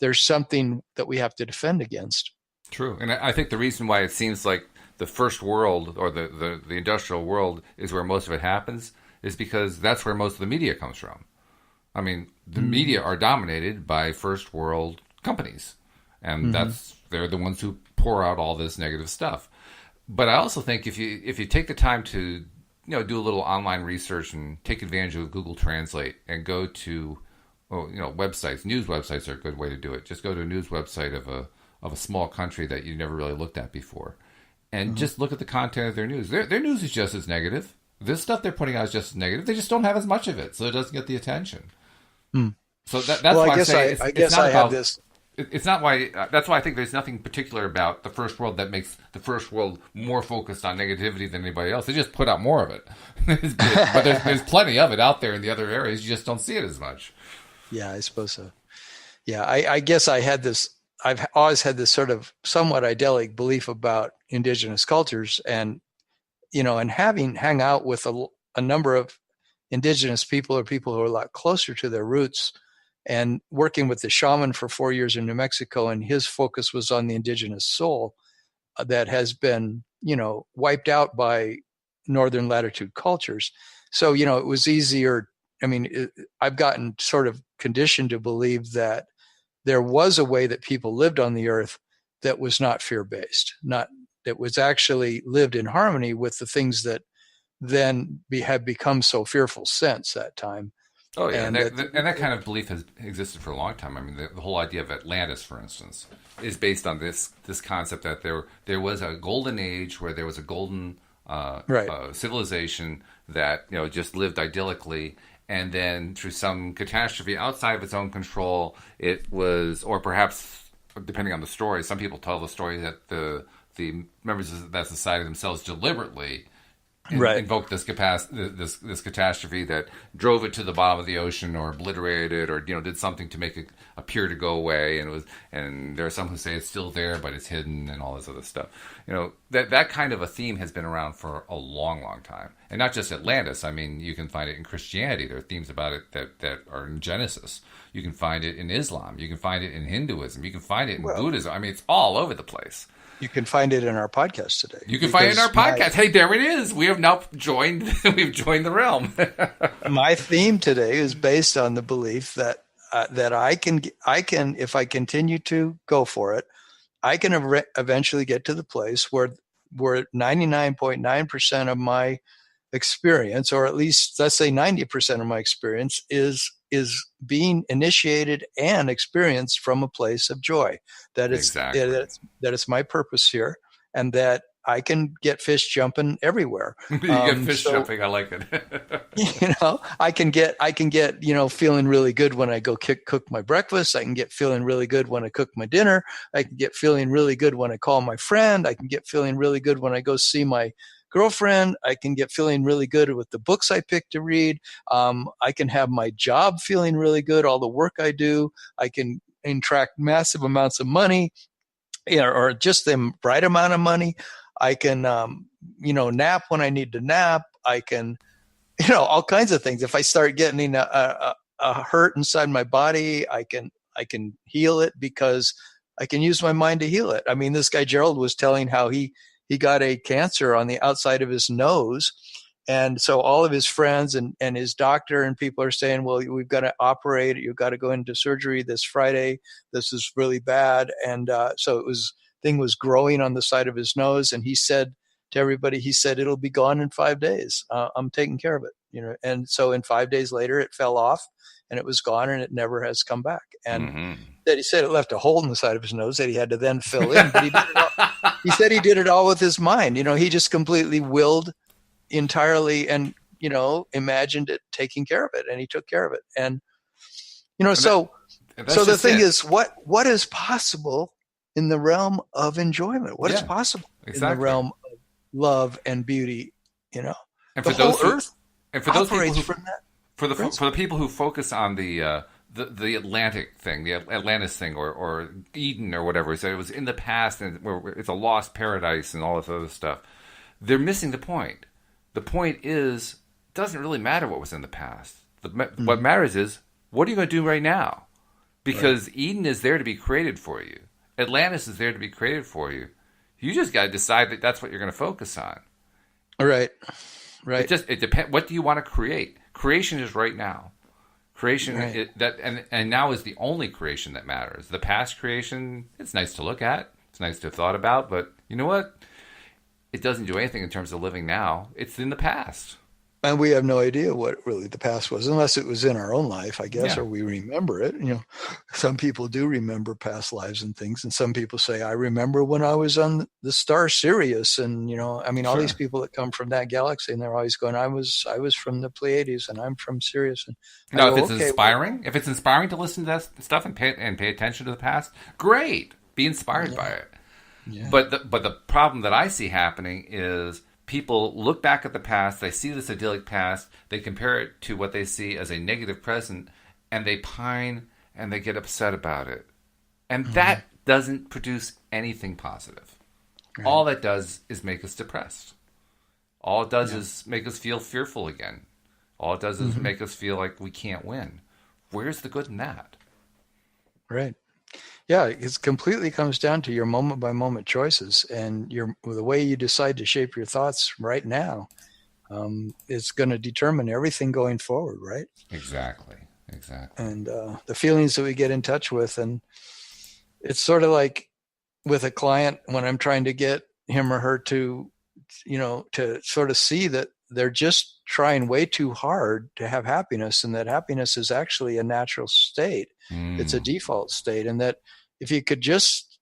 there's something that we have to defend against. True. And I think the reason why it seems like the first world or the industrial world is where most of it happens is because that's where most of the media comes from. I mean, the media are dominated by first world companies, and they're the ones who pour out all this negative stuff. But I also think if you take the time to do a little online research and take advantage of Google Translate and go to well, websites, news websites are a good way to do it. Just go to a news website of a small country that you never really looked at before, and just look at the content of their news. Their news is just as negative. This stuff they're putting out is just as negative. They just don't have as much of it, so it doesn't get the attention. So that's Well, why I I guess say I it's guess not I about have this. it's not why. That's why I think there's nothing particular about the first world that makes the first world more focused on negativity than anybody else. They just put out more of it, but there's plenty of it out there in the other areas. You just don't see it as much. Yeah, I suppose so. Yeah, I guess I had this. I've always had this sort of somewhat idyllic belief about indigenous cultures, and and having hang out with a number of indigenous people or people who are a lot closer to their roots, and working with the shaman for 4 years in New Mexico, and his focus was on the indigenous soul that has been, wiped out by northern latitude cultures. So, it was easier. I mean, I've gotten sort of conditioned to believe that there was a way that people lived on the earth that was not fear-based, not that was actually lived in harmony with the things that then have become so fearful since that time. Oh yeah, And and that kind of belief has existed for a long time. I mean, the whole idea of Atlantis, for instance, is based on this concept that there was a golden age where there was a golden civilization that just lived idyllically, and then through some catastrophe outside of its own control, it was, or perhaps depending on the story, some people tell the story that the members of that society themselves deliberately invoked this catastrophe that drove it to the bottom of the ocean, or obliterated it, or did something to make it appear to go away. And there are some who say it's still there, but it's hidden, and all this other stuff. That kind of a theme has been around for a long, long time, and not just Atlantis. I mean, you can find it in Christianity. There are themes about it that are in Genesis. You can find it in Islam. You can find it in Hinduism. You can find it in Buddhism. I mean, it's all over the place. You can find it in our podcast today. You can find it in our podcast. Hey, there it is. We have now joined. We've joined the realm. My theme today is based on the belief that I can, if I continue to go for it, I can eventually get to the place where 99.9% of my experience, or at least let's say 90% of my experience, is being initiated and experienced from a place of joy. That it's my purpose here, and that I can get fish jumping everywhere. You get fish jumping. I like it. I can get feeling really good when I go cook my breakfast. I can get feeling really good when I cook my dinner. I can get feeling really good when I call my friend. I can get feeling really good when I go see my girlfriend. I can get feeling really good with the books I pick to read. I can have my job feeling really good, all the work I do. I can attract massive amounts of money, or just the right amount of money. I can, nap when I need to nap. I can, all kinds of things. If I start getting a hurt inside my body, I can heal it, because I can use my mind to heal it. I mean, this guy Gerald was telling how he got a cancer on the outside of his nose. And so all of his friends and his doctor and people are saying, well, we've got to operate. You've got to go into surgery this Friday. This is really bad. And so thing was growing on the side of his nose. And he said to everybody, it'll be gone in 5 days. I'm taking care of it. And so in 5 days later, it fell off and it was gone, and it never has come back. And that he said it left a hole in the side of his nose that he had to then fill in. But he said he did it all with his mind. He just completely willed entirely and, imagined it taking care of it, and he took care of it. And, so the thing is, what is possible in the realm of enjoyment? What is possible in the realm of love and beauty, And for those earth people from that. For the people who focus on the Atlantic thing, the Atlantis thing, or Eden or whatever, he said it was in the past and it's a lost paradise and all this other stuff. They're missing the point. The point is, it doesn't really matter what was in the past. What matters is, what are you going to do right now? Because Eden is there to be created for you. Atlantis is there to be created for you. You just got to decide that that's what you're going to focus on. Right. It depends. What do you want to create? Creation is right now. Creation and now is the only creation that matters. The past creation, it's nice to look at. It's nice to have thought about, but you know what? It doesn't do anything in terms of living now. It's in the past. And we have no idea what really the past was, unless it was in our own life, I guess, Yeah, or we remember it. Some people do remember past lives and things, and some people say, "I remember when I was on the star Sirius," and I mean, all these sure. people that come from that galaxy, and they're always going, "I was from the Pleiades, and I'm from Sirius," and I Now, go, "Okay, well, if it's inspiring to listen to that stuff and pay attention to the past, great. Be inspired by yeah, it. yeah, But the problem that I see happening is people look back at the past, they see this idyllic past, they compare it to what they see as a negative present, and they pine and they get upset about it. And mm-hmm. that doesn't produce anything positive. Right, All that does is make us depressed. All it does yeah, is make us feel fearful again. All it does is mm-hmm. make us feel like we can't win. Where's the good in that? Right." Yeah, it completely comes down to your moment by moment choices and the way you decide to shape your thoughts right now. It's going to determine everything going forward, right? Exactly. Exactly. And the feelings that we get in touch with, and it's sort of like with a client when I'm trying to get him or her to sort of see that they're just trying way too hard to have happiness, and that happiness is actually a natural state. It's a Mm. default state, and that if you could just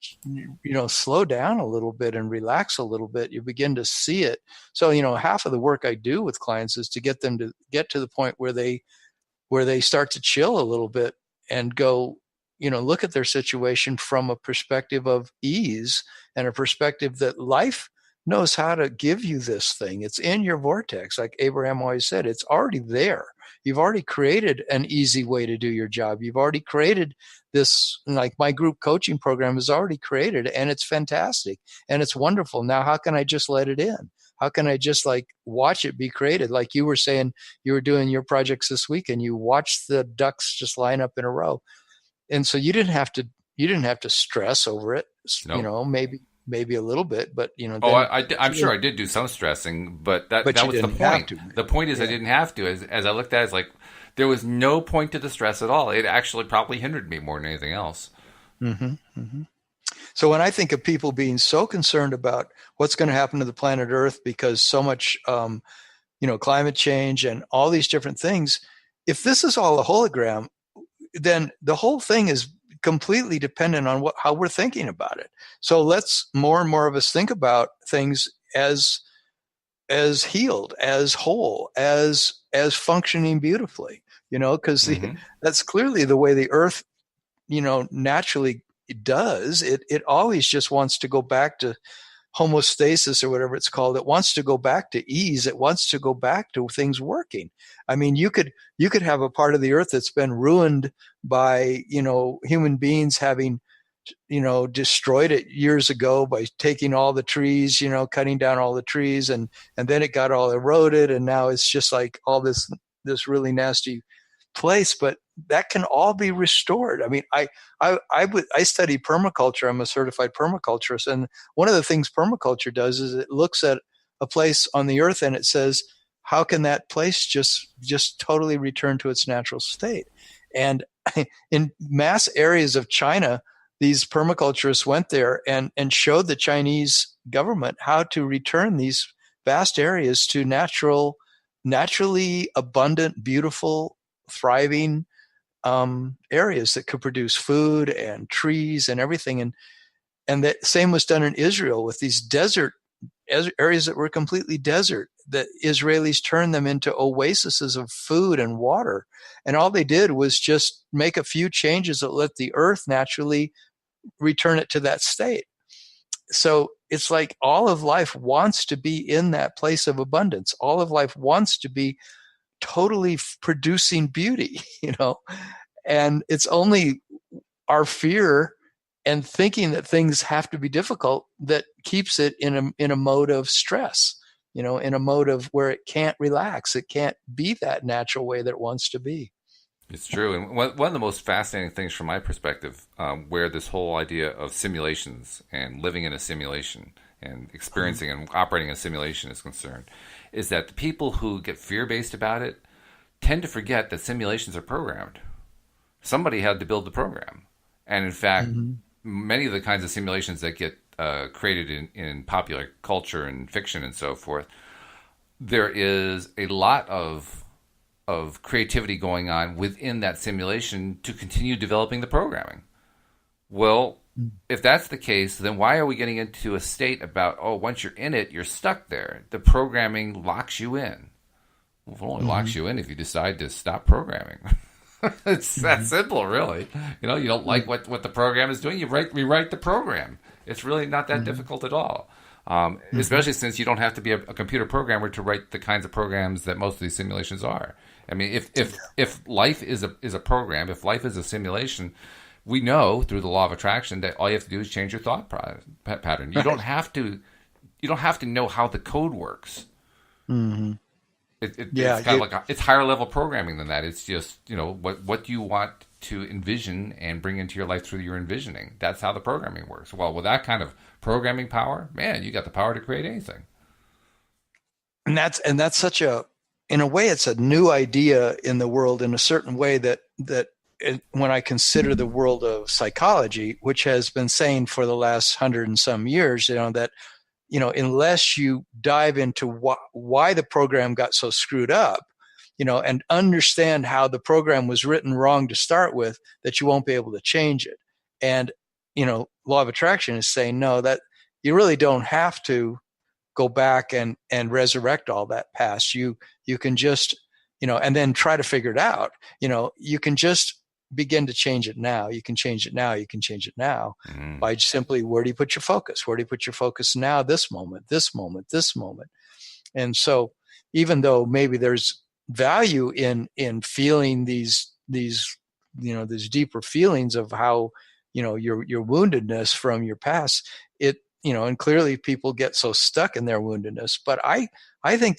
slow down a little bit and relax a little bit, you begin to see it. So half of the work I do with clients is to get them to get to the point where they start to chill a little bit and go, look at their situation from a perspective of ease and a perspective that life knows how to give you this thing. It's in your vortex. Like Abraham always said, it's already there. You've already created an easy way to do your job. You've already created this, like my group coaching program is already created, and it's fantastic and it's wonderful. Now, how can I just let it in? How can I just like watch it be created? Like you were saying, you were doing your projects this week and you watched the ducks just line up in a row, and so you didn't have to stress over it. Nope. Maybe a little bit, but Oh, then I'm you sure didn't, I did do some stressing, but that but that you was the didn't have point. to. The point is I Yeah. didn't have to. As I looked at it, it's like there was no point to the stress at all. It actually probably hindered me more than anything else. Hmm. Hmm. So when I think of people being so concerned about what's going to happen to the planet Earth because so much climate change and all these different things, if this is all a hologram, then the whole thing is completely dependent on how we're thinking about it. So let's more and more of us think about things as healed, as whole, as functioning beautifully. Because Hmm. that's clearly the way the Earth, naturally does. It always just wants to go back to homostasis or whatever it's called. It wants to go back to ease. It wants to go back to things working. I mean, you could have a part of the earth that's been ruined by human beings having destroyed it years ago by taking all the trees, cutting down all the trees, and then it got all eroded, and now it's just like all this really nasty place, but that can all be restored. I mean, I study permaculture. I'm a certified permaculturist, and one of the things permaculture does is it looks at a place on the earth and it says, how can that place just totally return to its natural state? And in mass areas of China, these permaculturists went there and showed the Chinese government how to return these vast areas to naturally abundant, beautiful, thriving areas that could produce food and trees and everything. And that same was done in Israel with these desert areas that were completely desert. The Israelis turned them into oases of food and water. And all they did was just make a few changes that let the earth naturally return it to that state. So it's like all of life wants to be in that place of abundance. All of life wants to be totally producing beauty, and it's only our fear and thinking that things have to be difficult that keeps it in a mode of stress, in a mode of where it can't relax. It can't be that natural way that it wants to be. It's true. And one of the most fascinating things from my perspective, where this whole idea of simulations and living in a simulation and experiencing and operating in a simulation is concerned, is that the people who get fear based about it tend to forget that simulations are programmed. Somebody had to build the program. And in fact, Mm-hmm. many of the kinds of simulations that get created in popular culture and fiction and so forth, there is a lot of creativity going on within that simulation to continue developing the programming. Well, if that's the case, then why are we getting into a state about, oh, once you're in it, you're stuck there? The programming locks you in. Well, it only locks you in if you decide to stop programming. It's that simple, really. You know, you don't like what the program is doing, you rewrite the program. It's really not that difficult at all. Especially since you don't have to be a computer programmer to write the kinds of programs that most of these simulations are. I mean, if life is a program, if life is a simulation, we know through the law of attraction that all you have to do is change your thought pattern. You don't have to know how the code works. Mm-hmm. It's kind of like it's higher level programming than that. It's just, you know, what do you want to envision and bring into your life through your envisioning. That's how the programming works. Well, with that kind of programming power, man, you got the power to create anything. And that's such in a way, it's a new idea in the world in a certain way that when I consider the world of psychology, which has been saying for the last 100 and some years, you know, that, you know, unless you dive into why the program got so screwed up, you know, and understand how the program was written wrong to start with, that you won't be able to change it. And, you know, law of attraction is saying, no, that you really don't have to go back and resurrect all that past. You can just, you know, and then try to figure it out. You know, you can just begin to change it now. You can change it now. You can change it now by simply, where do you put your focus? Where do you put your focus now? This moment, this moment, this moment. And so even though maybe there's value in feeling these, you know, these deeper feelings of how, you know, your woundedness from your past, you know, and clearly people get so stuck in their woundedness, but I think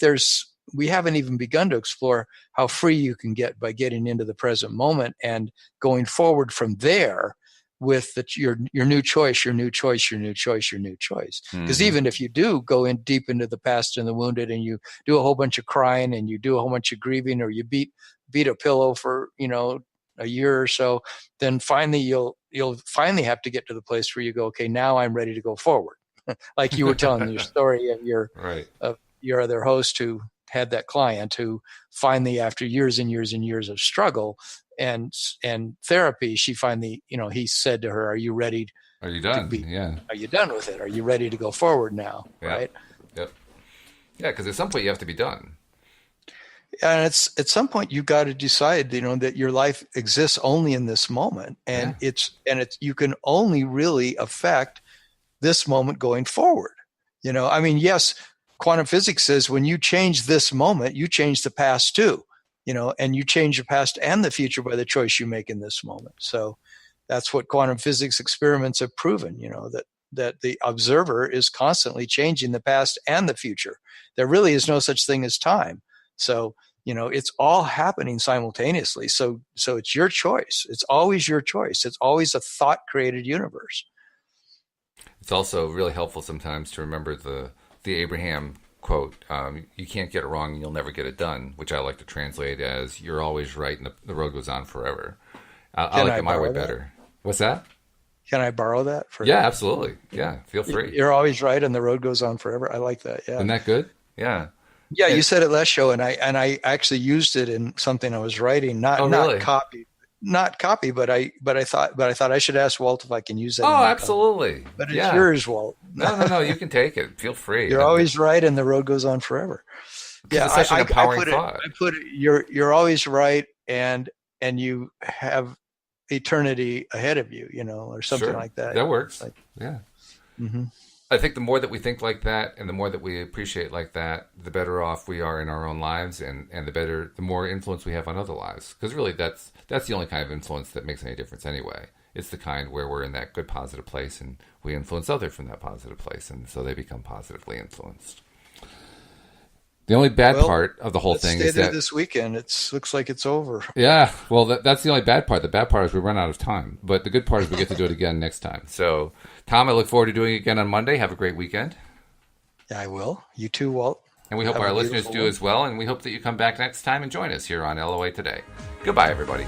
we haven't even begun to explore how free you can get by getting into the present moment and going forward from there with your new choice, your new choice, your new choice, your new choice. Because even if you do go in deep into the past and the wounded, and you do a whole bunch of crying and you do a whole bunch of grieving, or you beat a pillow for, you know, a year or so, then finally you'll finally have to get to the place where you go, okay, now I'm ready to go forward. Like you were telling your story of your other host who had that client who finally, after years and years and years of struggle and therapy, she finally, you know, he said to her, are you ready? Are you done? Are you done with it? Are you ready to go forward now? Yeah. Right. Yep. Yeah. Because at some point you have to be done. And it's at some point you got to decide, you know, that your life exists only in this moment, and you can only really affect this moment going forward. You know, I mean, yes, quantum physics says when you change this moment, you change the past too, you know, and you change your past and the future by the choice you make in this moment. So that's what quantum physics experiments have proven, you know, that the observer is constantly changing the past and the future. There really is no such thing as time. So, you know, it's all happening simultaneously. So it's your choice. It's always your choice. It's always a thought created universe. It's also really helpful sometimes to remember the Abraham quote, you can't get it wrong and you'll never get it done, which I like to translate as you're always right and the road goes on forever. I like it my way better. What's that? Can I borrow that? Yeah, absolutely. Yeah, feel free. You're always right and the road goes on forever. I like that. Yeah. Isn't that good? Yeah. Yeah, you said it last show, and I actually used it in something I was writing, not copy, but I thought I should ask Walt if I can use that. Oh, absolutely. Copy. But it's yours, Walt. No, you can take it. Feel free. You're always right, and the road goes on forever. Yeah, it's such an empowering thought. I put it. You're always right, and you have eternity ahead of you, you know, or something like that. That works. Yeah. Mm-hmm. I think the more that we think like that and the more that we appreciate like that, the better off we are in our own lives and the more influence we have on other lives. Because really that's the only kind of influence that makes any difference anyway. It's the kind where we're in that good positive place and we influence others from that positive place, and so they become positively influenced. The only bad part of the whole thing is that this weekend it looks like it's over. Yeah, well, that's the only bad part. The bad part is we run out of time, but the good part is we get to do it again next time. So, Tom, I look forward to doing it again on Monday. Have a great weekend. Yeah, I will. You too, Walt. And we hope our listeners do as well, and we hope that you come back next time and join us here on LOA Today. Goodbye, everybody.